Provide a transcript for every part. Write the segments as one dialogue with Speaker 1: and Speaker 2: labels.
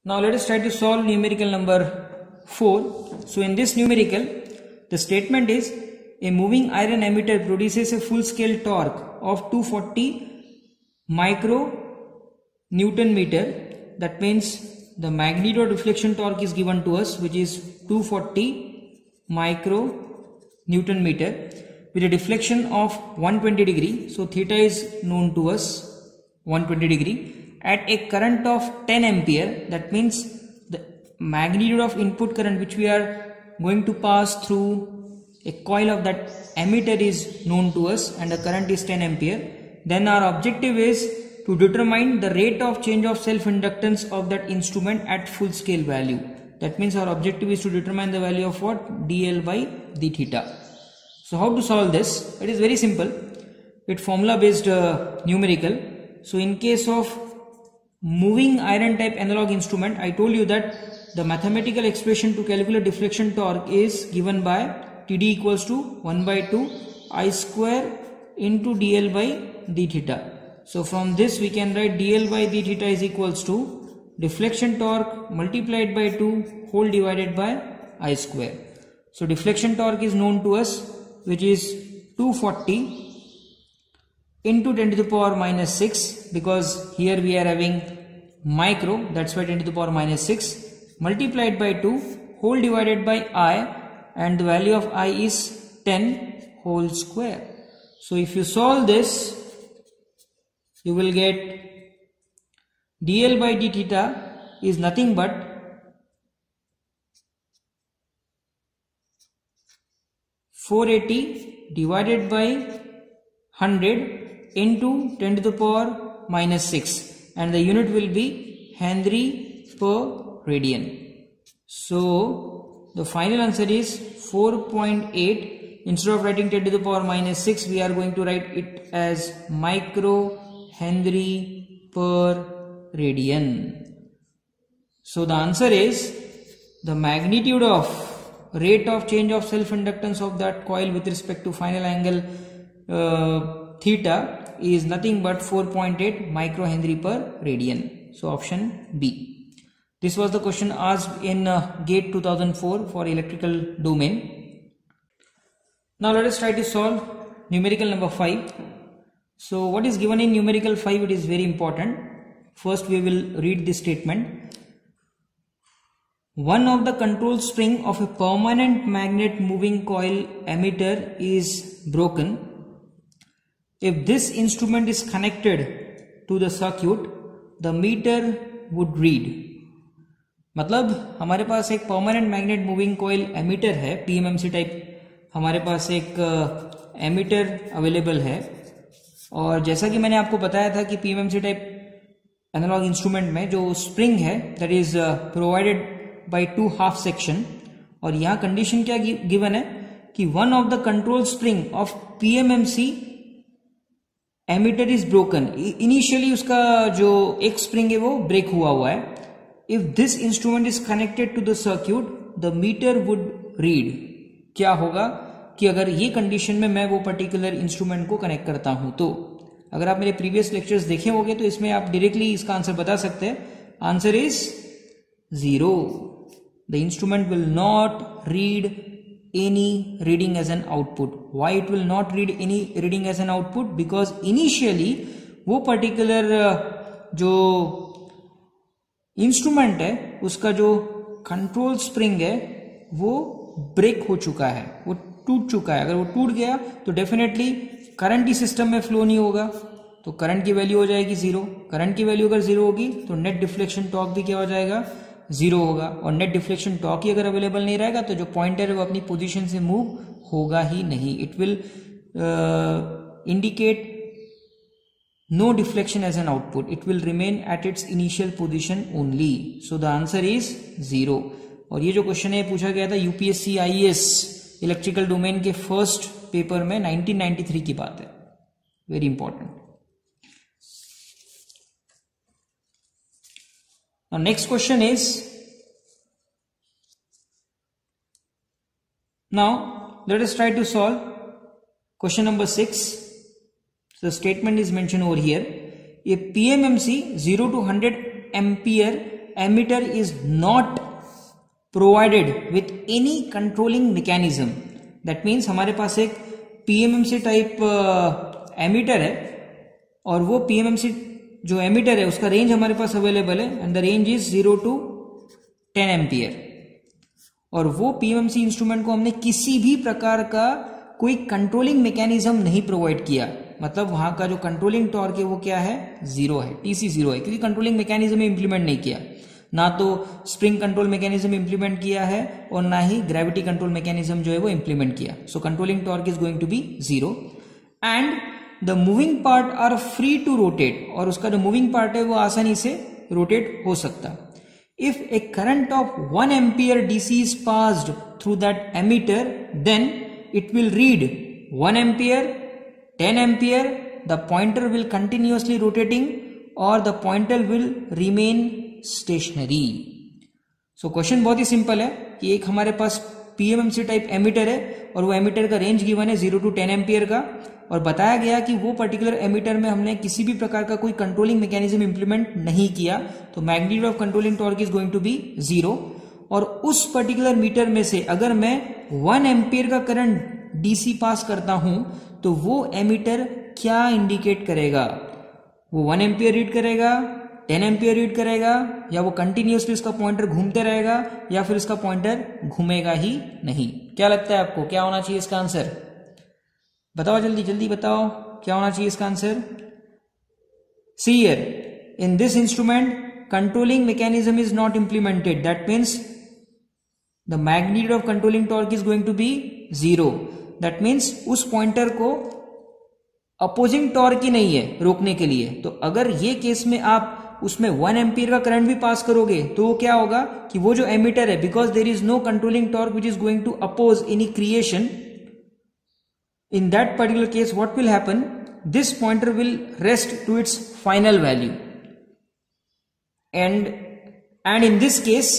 Speaker 1: Now let us try to solve numerical number 4. So in this numerical, the statement is a moving iron emitter produces a full scale torque of 240 micro Newton meter. That means the magnitude of deflection torque is given to us, which is 240 micro Newton meter with a deflection of 120 degree. So theta is known to us, 120 degree. At a current of 10 ampere, that means the magnitude of input current which we are going to pass through a coil of that emitter is known to us, and the current is 10 ampere. Then our objective is to determine the rate of change of self-inductance of that instrument at full scale value. That means our objective is to determine the value of what? dl by d theta. So how to solve this? It is very simple. It's formula based numerical. So in case of moving iron type analog instrument, I told you that the mathematical expression to calculate deflection torque is given by Td equals to 1 by 2 I square into dl by d theta. So from this we can write dl by d theta is equals to deflection torque multiplied by 2 whole divided by I square. So deflection torque is known to us, which is 240 into 10 to the power minus 6, because here we are having micro, that's why 10 to the power minus 6 multiplied by 2 whole divided by I, and the value of I is 10 whole square. So if you solve this, you will get dl by d theta is nothing but 480 divided by 100 into 10 to the power minus 6, and the unit will be Henry per radian. So the final answer is 4.8. Instead of writing 10 to the power minus 6, we are going to write it as micro Henry per radian. So the answer is the magnitude of rate of change of self-inductance of that coil with respect to final angle theta is nothing but 4.8 microhenry per radian. So option B. This was the question asked in GATE 2004 for electrical domain. Now let us try to solve numerical number 5. So what is given in numerical 5? It is very important. First we will read this statement. One of the control spring of a permanent magnet moving coil emitter is broken. If this instrument is connected to the circuit, the meter would read. मतलब हमारे पास एक permanent magnet moving coil emitter है, PMMC type हमारे पास एक emitter available है, और जैसा कि मैंने आपको बताया था कि PMMC टाइप एनालॉग इंस्ट्रूमेंट में जो स्प्रिंग है that is provided by 2 half section, और यहाँ कंडीशन क्या गिवन है कि one of the control spring of PMMC ammeter is broken. Initially उसका जो एक स्प्रिंग है वो ब्रेक हुआ है. If this instrument is connected to the circuit, the meter would read. क्या होगा कि अगर ये कंडीशन में मैं वो पर्टिकुलर इंस्ट्रूमेंट को कनेक्ट करता हूं, तो अगर आप मेरे प्रीवियस लेक्चर्स देखे होंगे तो इसमें आप डायरेक्टली इसका आंसर बता सकते हैं. Answer is 0. The instrument will not read any reading as an output. Why it will not read any reading as an output? Because initially वो particular जो इंस्ट्रूमेंट है उसका जो कंट्रोल स्प्रिंग है वो ब्रेक हो चुका है, वो टूट चुका है. अगर वो टूट गया तो डेफिनेटली करंट ही सिस्टम में फ्लो नहीं होगा, तो करंट की वैल्यू हो जाएगी 0. करंट की वैल्यू अगर 0 होगी तो नेट डिफ्लेक्शन टॉर्क भी क्या हो जाएगा? 0 होगा. और नेट डिफ्लेक्शन टॉर्क ही अगर अवेलेबल नहीं रहेगा तो जो पॉइंटर है वो अपनी पोजीशन से मूव होगा ही नहीं. It will indicate no deflection as an output. It will remain at its initial position only. So the answer is 0. और ये जो क्वेश्चन है पूछा गया था UPSC IAS इलेक्ट्रिकल डोमेन के फर्स्ट पेपर में 1993 की बात है. Very important. Now next question is, now let us try to solve question number 6. So the statement is mentioned over here. A PMMC 0 to 100 ampere emitter is not provided with any controlling mechanism. That means हमारे पास एक PMMC type emitter है और वो PMMC जो ammeter है उसका range हमारे पास available है and the range is 0 to 10 ampere, और वो PMMC इंस्ट्रूमेंट को हमने किसी भी प्रकार का कोई कंट्रोलिंग मैकेनिज्म नहीं प्रोवाइड किया, मतलब वहां का जो कंट्रोलिंग टॉर्क है वो क्या है, जीरो है, TC जीरो है, क्योंकि कंट्रोलिंग मैकेनिज्म इंप्लीमेंट नहीं किया, ना तो स्प्रिंग कंट्रोल मैकेनिज्म इंप्लीमेंट किया है और ना ही ग्रेविटी कंट्रोल मैकेनिज्म जो है वो इंप्लीमेंट किया. So controlling torque is going to be zero and the moving part are free to rotate, और उसका जो मूविंग पार्ट है वो आसानी से रोटेट हो सकता. If A current of 1 ampere DC is passed through that emitter, then it will read 1 ampere, 10 ampere, the pointer will continuously rotating or the pointer will remain stationary. So question बहुत ही simple है कि एक हमारे पास PMMC type emitter है और वो emitter का range given है 0 to 10 एम्पियर का, और बताया गया कि वो पर्टिकुलर एमिटर में हमने किसी भी प्रकार का कोई कंट्रोलिंग मैकेनिज्म इंप्लीमेंट नहीं किया, तो magnitude of controlling torque is going to be zero. और उस पर्टिकुलर मीटर में से अगर मैं 1 एम्पियर का करंट DC पास करता हूं तो वो एमिटर क्या इंडिकेट करेगा, वो 1 एम्पियर रीड करेगा, 10 एम्पियर रीड करेगा, या वो कंटिन्यूसली इसका पॉइंटर घूमते रहेगा, या फिर इसका पॉइंटर घूमेगा ही नहीं. क्या लगता है आपको, क्या होना चाहिए इसका आंसर, बताओ जल्दी जल्दी बताओ, क्या होना चाहिए इसका answer. See here, in this instrument controlling mechanism is not implemented, that means the magnitude of controlling torque is going to be zero. That means उस पॉइंटर को अपोजिंग टॉर्क ही नहीं है रोकने के लिए. तो अगर ये केस में आप उसमें 1 एम्पियर का करंट भी पास करोगे तो वो क्या होगा कि वो जो एमिटर है, because there is no controlling torque which is going to oppose any creation, in that particular case what will happen, this pointer will rest to its final value, and in this case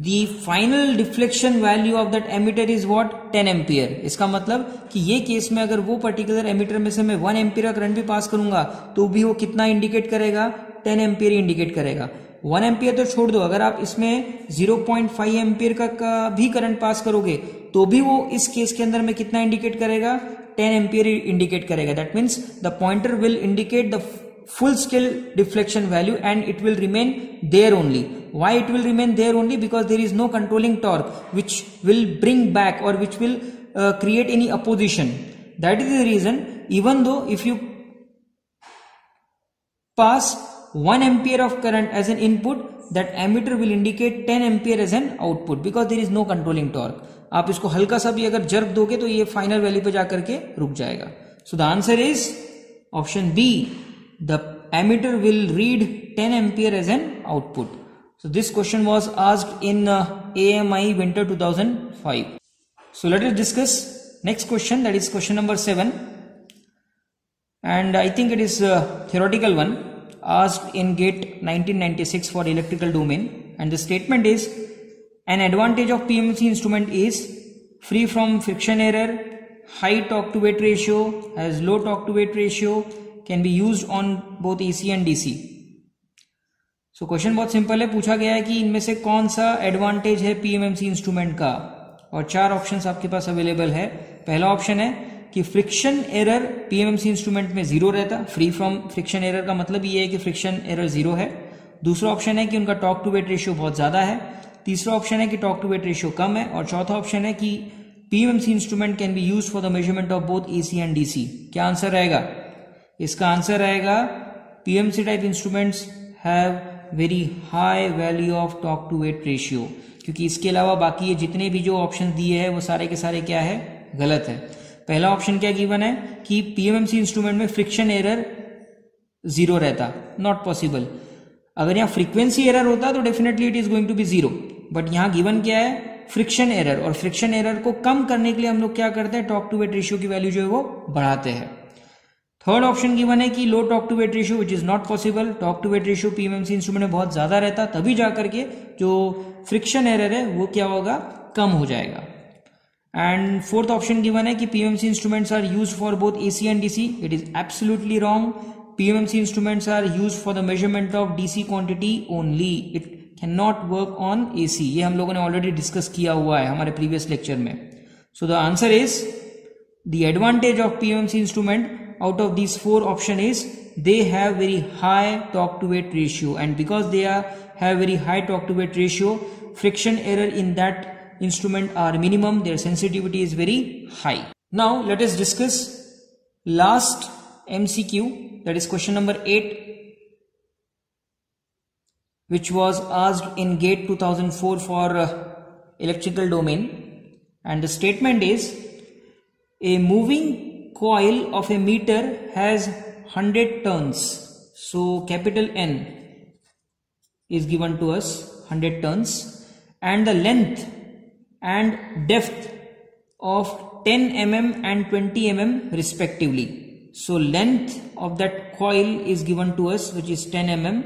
Speaker 1: the final deflection value of that emitter is what, 10 ampere. इसका मतलब कि ये case में अगर वो particular emitter में से मैं 1 एम्पियर का करंट भी पास करूंगा तो भी वो कितना इंडिकेट करेगा, 10 एम्पियर इंडिकेट करेगा. 1 एम्पियर तो छोड़ दो, अगर आप इसमें 0.5 एम्पियर का भी करंट पास करोगे तो भी वो इस केस के अंदर में कितना इंडिकेट करेगा, 10 एम्पियर इंडिकेट करेगा. That means the pointer will indicate the full scale deflection value and it will remain there only. Why it will remain there only? Because there is no controlling torque which will bring back or which will create any opposition. That is the reason, even though if you pass 1 ampere of current as an input, that emitter will indicate 10 ampere as an output because there is no controlling torque. आप इसको हल्का सा भी अगर jerk दोगे तो ये final value पे जाकर के रुक जाएगा. So the answer is option B. The emitter will read 10 ampere as an output. So this question was asked in AMI winter 2005. So let us discuss next question, that is question number 7, and I think it is a theoretical one asked in GATE 1996 for electrical domain, and the statement is, an advantage of PMMC instrument is free from friction error, high torque to weight ratio, has low torque to weight ratio, can be used on both AC and DC. So question बहुत simple है, पूछा गया है कि इनमें से कौन सा एडवांटेज है PMMC इंस्ट्रूमेंट का, और 4 ऑप्शंस आपके पास अवेलेबल है. पहला ऑप्शन है कि फ्रिक्शन एरर PMMC इंस्ट्रूमेंट में जीरो रहता, फ्री फ्रॉम फ्रिक्शन एरर का मतलब ये है कि फ्रिक्शन एरर जीरो है. दूसरा ऑप्शन है कि उनका टॉर्क टू वेट रेशियो बहुत ज्यादा है. तीसरा ऑप्शन है कि टॉर्क टू वेट रेशियो कम है, और चौथा ऑप्शन है कि PMMC instrument can be used for the measurement of both AC and DC. क्या आंसर रहेगा, इसका आंसर रहेगा PMMC type instruments have very high value of torque to weight ratio, क्योंकि इसके अलावा बाकी ये जितने भी जो ऑप्शन दिए हैं वो सारे के सारे क्या है, गलत है. पहला ऑप्शन क्या गिवन है कि PMMC इंस्ट्रूमेंट में फ्रिक्शन एरर जीरो रहता, नॉट पॉसिबल. अगर यहाँ फ्रीक्वेंसी एरर होता तो definitely it is going to be zero, but यहाँ गिवन क्या है, फ्रिक्शन एरर, और फ्रिक्शन एरर को कम करने के लिए हम लोग क्या करते हैं, टॉर्क टू वेट रेशियो की वैल्यू जो है वो बढ़ाते हैं. थर्ड ऑप्शन गिवन है कि low torque to weight ratio, which is not possible. Torque to weight ratio PMMC instrument में बहुत ज्यादा रहता, तभी जाकर के जो फ्रिक्शन एरर है वो क्या होगा, कम हो जाएगा. एंड फोर्थ ऑप्शन गिवन है कि PMMC instruments are used for both AC and DC. It is absolutely wrong. PMMC instruments are used for the measurement of DC quantity only. It cannot work on AC. ये हम लोगों ने already discuss किया हुआ है हमारे previous lecture में. So the answer is the advantage of PMMC instrument out of these four options is they have very high torque to weight ratio, and because they have very high torque to weight ratio, friction error in that instrument are minimum. Their sensitivity is very high. Now let us discuss last MCQ, that is question number 8, which was asked in GATE 2004 for electrical domain, and the statement is a moving coil of a meter has 100 turns. So capital N is given to us, 100 turns, and the length and depth of 10 mm and 20 mm respectively. So length of that coil is given to us, which is 10 mm,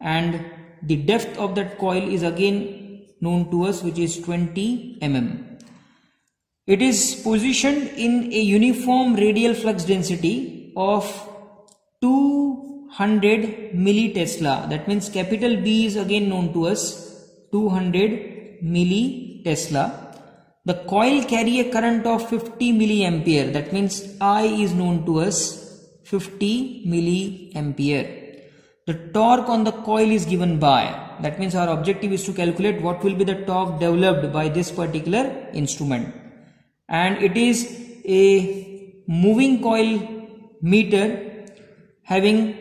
Speaker 1: and the depth of that coil is again known to us, which is 20 mm. It is positioned in a uniform radial flux density of 200 millitesla. That means capital B is again known to us, 200 millitesla. The coil carry a current of 50 milliampere. That means I is known to us, 50 milliampere. The torque on the coil is given by, that means our objective is to calculate what will be the torque developed by this particular instrument. And it is a moving coil meter having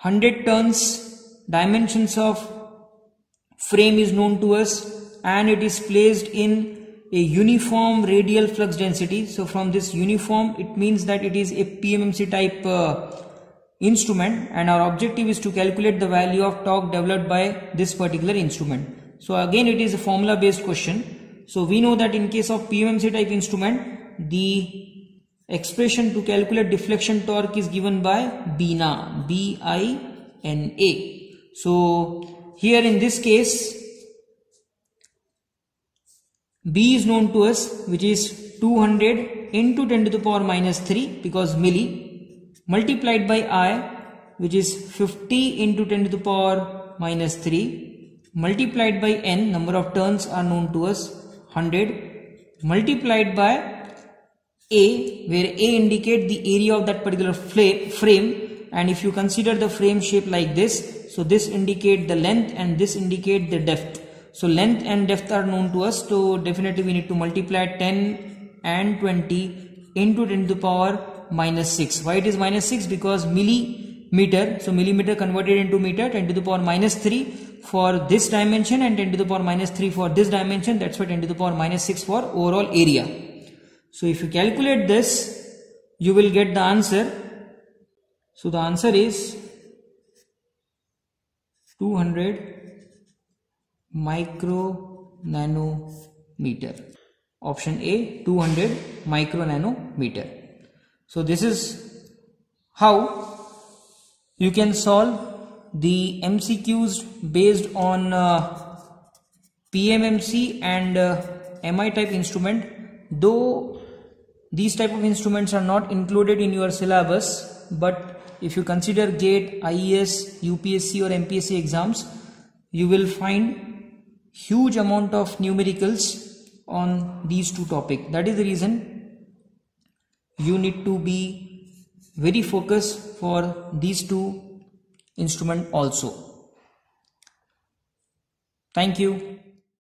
Speaker 1: 100 turns, dimensions of frame is known to us, and it is placed in a uniform radial flux density. So from this uniform, it means that it is a PMMC type instrument, and our objective is to calculate the value of torque developed by this particular instrument. So again it is a formula based question. So we know that in case of PMMC type instrument, the expression to calculate deflection torque is given by BINA, B-I-N-A. So here in this case, B is known to us, which is 200 into 10 to the power minus 3, because milli, multiplied by I, which is 50 into 10 to the power minus 3, multiplied by N, number of turns are known to us, 100, multiplied by A, where A indicate the area of that particular frame, and if you consider the frame shape like this, so this indicate the length and this indicate the depth. So length and depth are known to us, so definitely we need to multiply 10 and 20 into 10 to the power minus 6. Why it is minus 6? Because millimeter, so millimeter converted into meter, 10 to the power minus 3 for this dimension and 10 to the power minus 3 for this dimension. That's why 10 to the power minus 6 for overall area. So if you calculate this, you will get the answer. So the answer is 200 micro nanometer. Option A, 200 micro nanometer. So this is how you can solve the MCQs based on PMMC and MI type instrument. Though these type of instruments are not included in your syllabus, but if you consider GATE, IES, UPSC or MPSC exams, you will find huge amount of numericals on these two topics. That is the reason you need to be very focused for these two instruments also. Thank you.